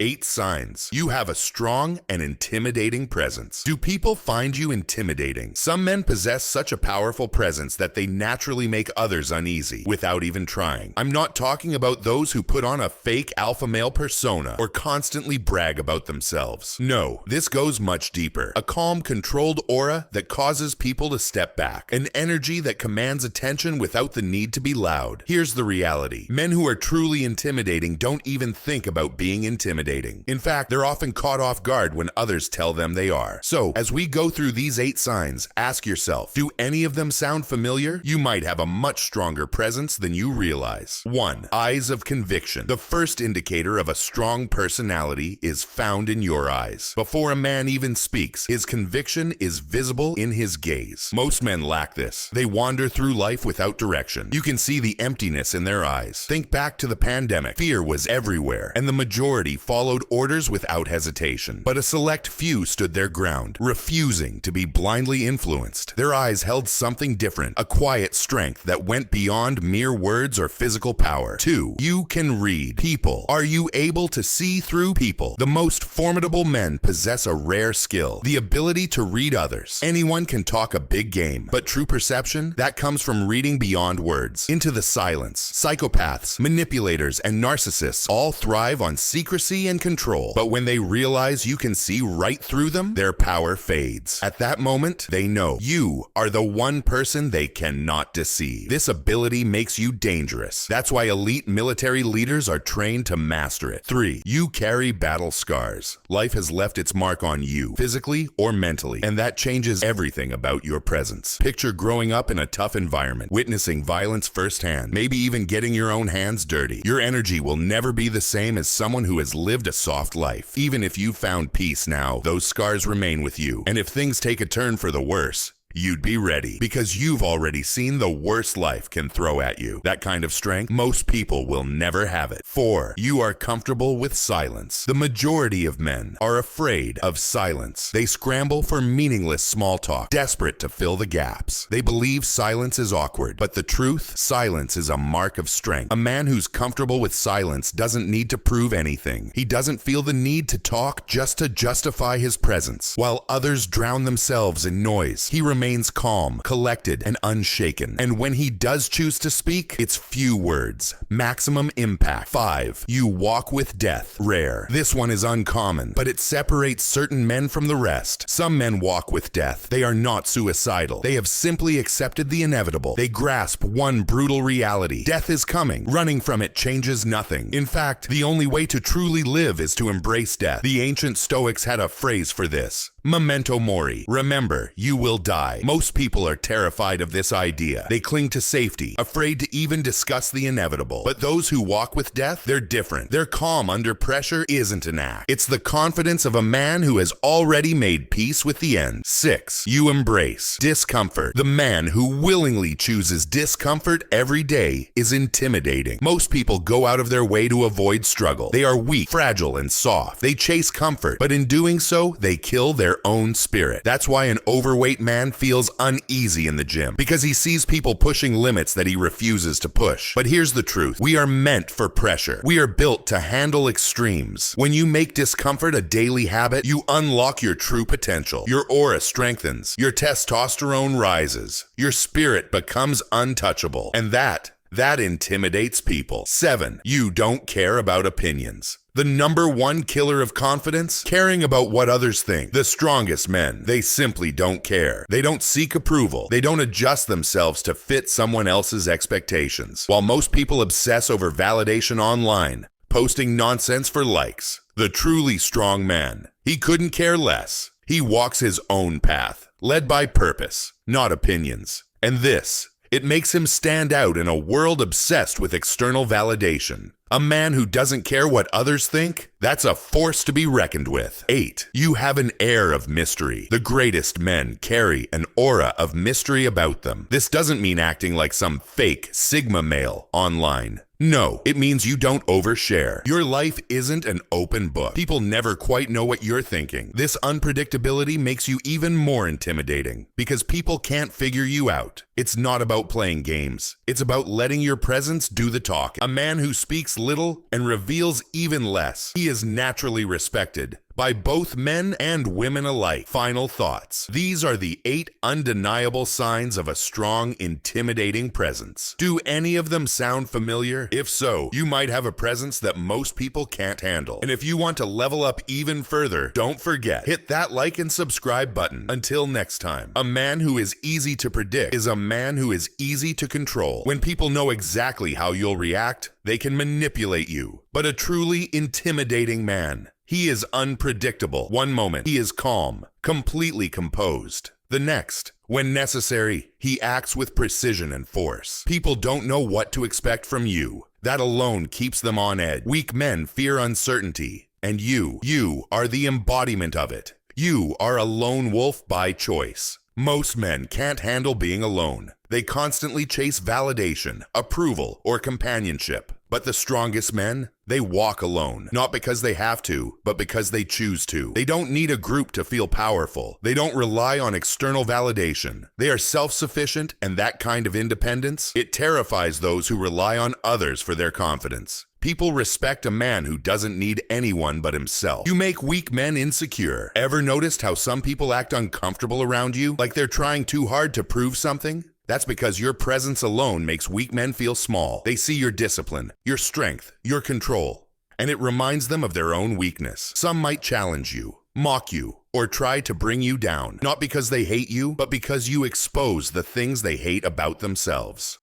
8 signs you have a strong and intimidating presence. Do people find you intimidating? Some men possess such a powerful presence that they naturally make others uneasy without even trying. I'm not talking about those who put on a fake alpha male persona or constantly brag about themselves. No, this goes much deeper. A calm, controlled aura that causes people to step back. An energy that commands attention without the need to be loud. Here's the reality. Men who are truly intimidating don't even think about being intimidating. In fact, they're often caught off guard when others tell them they are. So, as we go through these 8 signs, ask yourself, do any of them sound familiar? You might have a much stronger presence than you realize. 1. Eyes of conviction. The first indicator of a strong personality is found in your eyes. Before a man even speaks, his conviction is visible in his gaze. Most men lack this. They wander through life without direction. You can see the emptiness in their eyes. Think back to the pandemic. Fear was everywhere, and the majority followed orders without hesitation. But a select few stood their ground, refusing to be blindly influenced. Their eyes held something different, a quiet strength that went beyond mere words or physical power. 2. You can read people. Are you able to see through people? The most formidable men possess a rare skill, the ability to read others. Anyone can talk a big game, but true perception, that comes from reading beyond words, into the silence. Psychopaths, manipulators, and narcissists all thrive on secrecy and control, but when they realize you can see right through them, their power fades. At that moment, they know you are the one person they cannot deceive. This ability makes you dangerous. That's why elite military leaders are trained to master it. 3. You carry battle scars. Life has left its mark on you, physically or mentally, and that changes everything about your presence. Picture growing up in a tough environment, witnessing violence firsthand, maybe even getting your own hands dirty. Your energy will never be the same as someone who has lived a soft life. Even if you found peace now, those scars remain with you. And if things take a turn for the worse, you'd be ready, because you've already seen the worst life can throw at you. That kind of strength, most people will never have it. 4. You are comfortable with silence. The majority of men are afraid of silence. They scramble for meaningless small talk, desperate to fill the gaps. They believe silence is awkward, but the truth, silence is a mark of strength. A man who's comfortable with silence doesn't need to prove anything. He doesn't feel the need to talk just to justify his presence. While others drown themselves in noise, he remains calm, collected, and unshaken. And when he does choose to speak, it's few words, maximum impact. 5. You walk with death. Rare. This one is uncommon, but it separates certain men from the rest. Some men walk with death. They are not suicidal. They have simply accepted the inevitable. They grasp one brutal reality. Death is coming. Running from it changes nothing. In fact, the only way to truly live is to embrace death. The ancient Stoics had a phrase for this: memento mori. Remember, you will die. Most people are terrified of this idea. They cling to safety, afraid to even discuss the inevitable. But those who walk with death, they're different. Their calm under pressure isn't an act. It's the confidence of a man who has already made peace with the end. 6. You embrace discomfort. The man who willingly chooses discomfort every day is intimidating. Most people go out of their way to avoid struggle. They are weak, fragile, and soft. They chase comfort, but in doing so, they kill their own spirit. That's why an overweight man feels uneasy in the gym, because he sees people pushing limits that he refuses to push. But here's the truth. We are meant for pressure. We are built to handle extremes. When you make discomfort a daily habit, you unlock your true potential. Your aura strengthens. Your testosterone rises. Your spirit becomes untouchable. And that intimidates people. 7. You don't care about opinions. The number one killer of confidence? Caring about what others think. The strongest men, they simply don't care. They don't seek approval. They don't adjust themselves to fit someone else's expectations. While most people obsess over validation online, posting nonsense for likes, the truly strong man, he couldn't care less. He walks his own path, led by purpose, not opinions. And this, it makes him stand out in a world obsessed with external validation. A man who doesn't care what others think, that's a force to be reckoned with. 8. You have an air of mystery. The greatest men carry an aura of mystery about them. This doesn't mean acting like some fake Sigma male online. No, it means you don't overshare. Your life isn't an open book. People never quite know what you're thinking. This unpredictability makes you even more intimidating because people can't figure you out. It's not about playing games. It's about letting your presence do the talking. A man who speaks little and reveals even less. He is naturally respected by both men and women alike. Final thoughts. These are the 8 undeniable signs of a strong, intimidating presence. Do any of them sound familiar? If so, you might have a presence that most people can't handle. And if you want to level up even further, don't forget, hit that like and subscribe button. Until next time, a man who is easy to predict is a man who is easy to control. When people know exactly how you'll react, they can manipulate you. But a truly intimidating man, he is unpredictable. One moment, he is calm, completely composed. The next, when necessary, he acts with precision and force. People don't know what to expect from you. That alone keeps them on edge. Weak men fear uncertainty, and you are the embodiment of it. You are a lone wolf by choice. Most men can't handle being alone. They constantly chase validation, approval, or companionship. But the strongest men, they walk alone. Not because they have to, but because they choose to. They don't need a group to feel powerful. They don't rely on external validation. They are self-sufficient, and that kind of independence, it terrifies those who rely on others for their confidence. People respect a man who doesn't need anyone but himself. You make weak men insecure. Ever noticed how some people act uncomfortable around you? Like they're trying too hard to prove something? That's because your presence alone makes weak men feel small. They see your discipline, your strength, your control, and it reminds them of their own weakness. Some might challenge you, mock you, or try to bring you down, not because they hate you, but because you expose the things they hate about themselves.